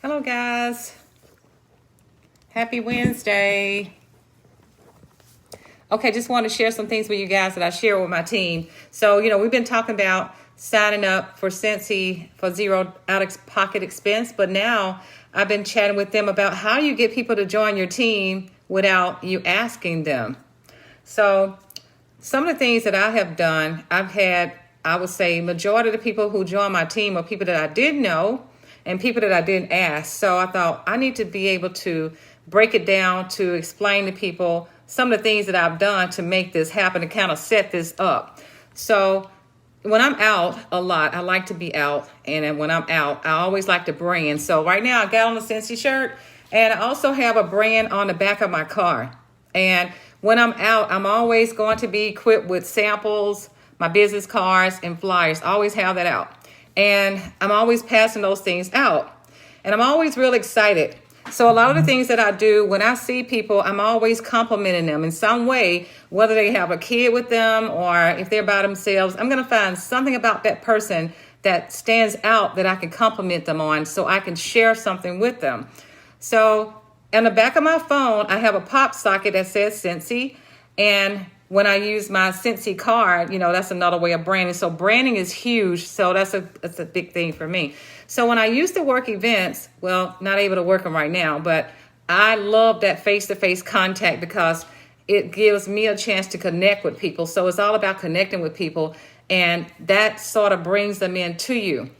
Hello guys, happy Wednesday. Okay, just want to share some things with you guys that I share with my team. So, we've been talking about signing up for Scentsy for zero out-of-pocket expense, but now I've been chatting with them about how you get people to join your team without you asking them. So, some of the things that I have done, I would say, majority of the people who join my team are people that I did know and people that I didn't ask. So I thought I need to be able to break it down to explain to people some of the things that I've done to make this happen, to kind of set this up. So when I'm out a lot, I like to be out. And when I'm out, I always like to brand. So right now I got on the Scentsy shirt, and I also have a brand on the back of my car. And when I'm out, I'm always going to be equipped with samples, my business cards, and flyers. I always have that out. And I'm always passing those things out. And I'm always real excited. So a lot of the things that I do when I see people, I'm always complimenting them in some way, whether they have a kid with them or if they're by themselves. I'm going to find something about that person that stands out that I can compliment them on so I can share something with them. So on the back of my phone, I have a pop socket that says Scentsy. And when I use my Scentsy card, that's another way of branding. So branding is huge. So that's a big thing for me. So when I used to work events, well, not able to work them right now, but I love that face-to-face contact because it gives me a chance to connect with people. So it's all about connecting with people, and that sort of brings them in to you.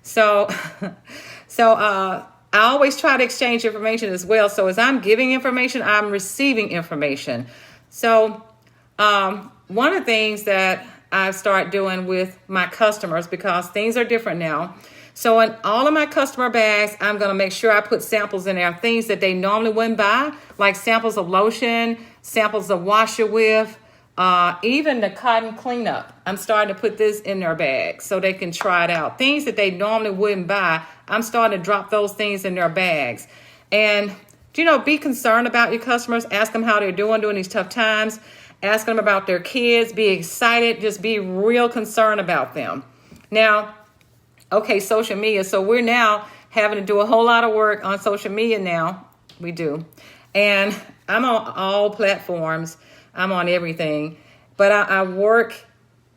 So, I always try to exchange information as well. So as I'm giving information, I'm receiving information. So one of the things that I start doing with my customers, because things are different now. So in all of my customer bags, I'm going to make sure I put samples in there, things that they normally wouldn't buy, like samples of lotion, samples of washer with, even the cotton cleanup. I'm starting to put this in their bag so they can try it out. Things that they normally wouldn't buy, I'm starting to drop those things in their bags. And, be concerned about your customers. Ask them how they're doing during these tough times. Ask them about their kids. Be excited. Just be real concerned about them. Now, okay, social media. So we're now having to do a whole lot of work on social media now. We do. And I'm on all platforms. I'm on everything. But I work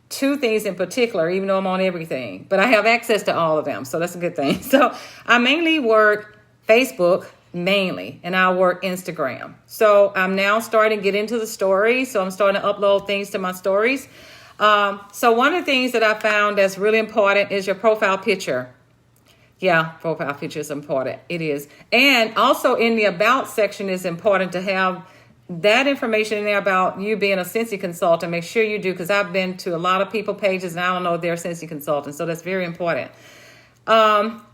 two things in particular, even though I'm on everything. But I have access to all of them. So that's a good thing. So I mainly work Facebook, and I work Instagram. So I'm now starting to get into the stories. So I'm starting to upload things to my stories. So one of the things that I found that's really important is your profile picture. Yeah, profile picture is important. It is. And also in the about section is important to have that information in there about you being a Scentsy consultant. Make sure you do, because I've been to a lot of people pages and I don't know if they're Scentsy consultants. So that's very important.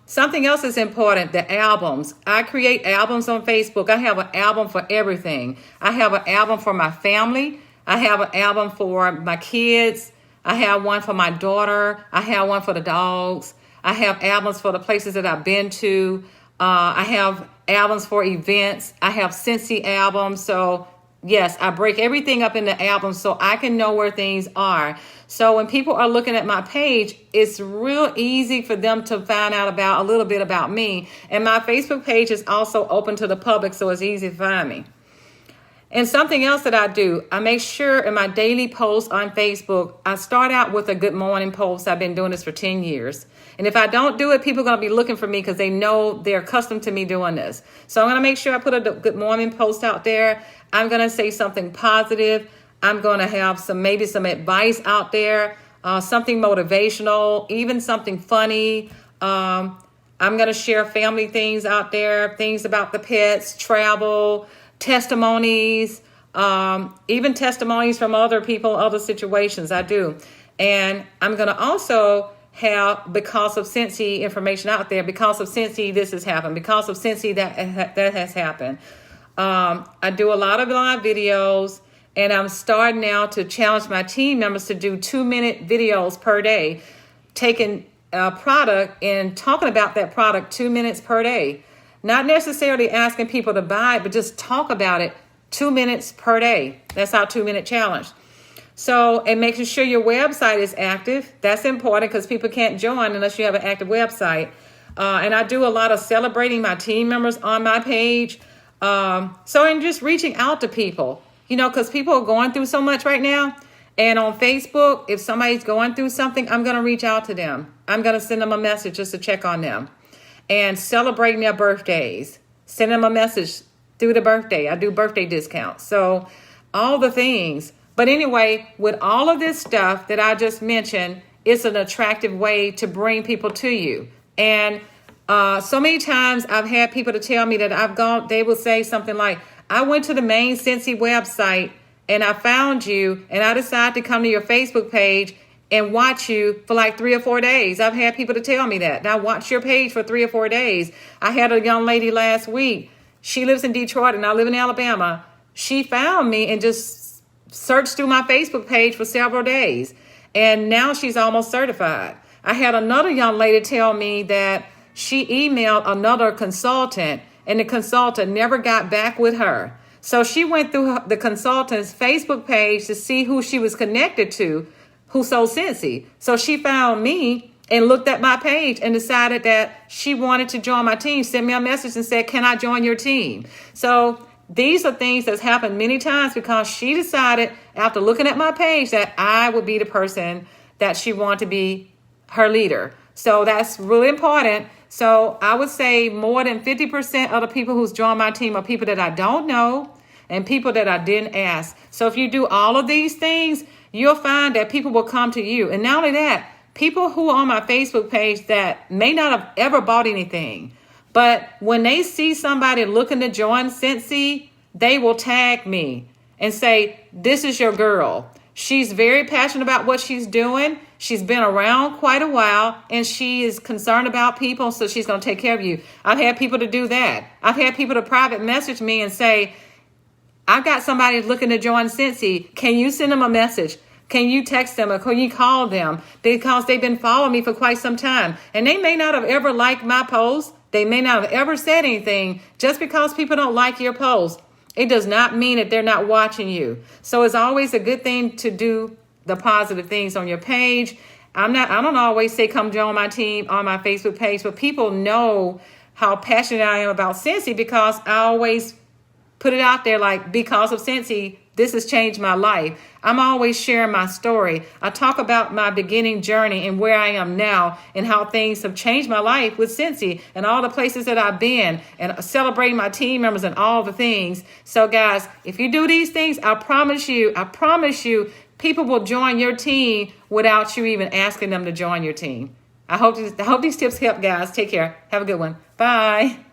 Something else is important, the albums. I create albums on Facebook. I have an album for everything. I have an album for my family. I have an album for my kids. I have one for my daughter. I have one for the dogs. I have albums for the places that I've been to. I have albums for events. I have Scentsy albums. So yes, I break everything up into albums so I can know where things are. So when people are looking at my page, it's real easy for them to find out about a little bit about me. And my Facebook page is also open to the public, so it's easy to find me. And something else that I do, I make sure in my daily posts on Facebook, I start out with a good morning post. I've been doing this for 10 years. And if I don't do it, people are going to be looking for me because they know they're accustomed to me doing this. So I'm going to make sure I put a good morning post out there. I'm going to say something positive. I'm going to have maybe some advice out there, something motivational, even something funny. I'm going to share family things out there, things about the pets, travel, testimonies, even testimonies from other people, other situations. I do. And I'm going to also have because of Scentsy information out there. Because of Scentsy, this has happened. Because of Scentsy, that has happened. I do a lot of live videos, and I'm starting now to challenge my team members to do 2-minute videos per day, taking a product and talking about that product 2 minutes per day. Not necessarily asking people to buy it, but just talk about it 2 minutes per day. That's our 2-minute challenge. So, and making sure your website is active. That's important because people can't join unless you have an active website. And I do a lot of celebrating my team members on my page. And just reaching out to people, because people are going through so much right now. And on Facebook, if somebody's going through something, I'm going to reach out to them. I'm going to send them a message just to check on them. And celebrating their birthdays. Send them a message through the birthday. I do birthday discounts. So all the things. But anyway, with all of this stuff that I just mentioned, it's an attractive way to bring people to you. And so many times I've had people to tell me that they will say something like, I went to the main Scentsy website and I found you and I decided to come to your Facebook page and watch you for like 3 or 4 days. I've had people to tell me that. And I watched your page for 3 or 4 days. I had a young lady last week. She lives in Detroit and I live in Alabama. She found me and just searched through my Facebook page for several days. And now she's almost certified. I had another young lady tell me that she emailed another consultant and the consultant never got back with her. So she went through the consultant's Facebook page to see who she was connected to, who sold Scentsy. So she found me and looked at my page and decided that she wanted to join my team, sent me a message and said, can I join your team? So these are things that's happened many times because she decided after looking at my page that I would be the person that she wanted to be her leader. So that's really important. So I would say more than 50% of the people who's joined my team are people that I don't know and people that I didn't ask. So if you do all of these things, you'll find that people will come to you. And not only that, people who are on my Facebook page that may not have ever bought anything, but when they see somebody looking to join Scentsy, they will tag me and say, this is your girl. She's very passionate about what she's doing. She's been around quite a while and she is concerned about people, so she's going to take care of you. I've had people to do that. I've had people to private message me and say, I've got somebody looking to join Scentsy. Can you send them a message? Can you text them or can you call them? Because they've been following me for quite some time. And they may not have ever liked my post. They may not have ever said anything. Just because people don't like your post, it does not mean that they're not watching you. So it's always a good thing to do the positive things on your page. I don't always say come join my team on my Facebook page, but people know how passionate I am about Scentsy because I always put it out there like, because of Scentsy, this has changed my life. I'm always sharing my story. I talk about my beginning journey and where I am now and how things have changed my life with Scentsy and all the places that I've been and celebrating my team members and all the things. So guys, if you do these things, I promise you, people will join your team without you even asking them to join your team. I hope these tips help, guys. Take care. Have a good one. Bye.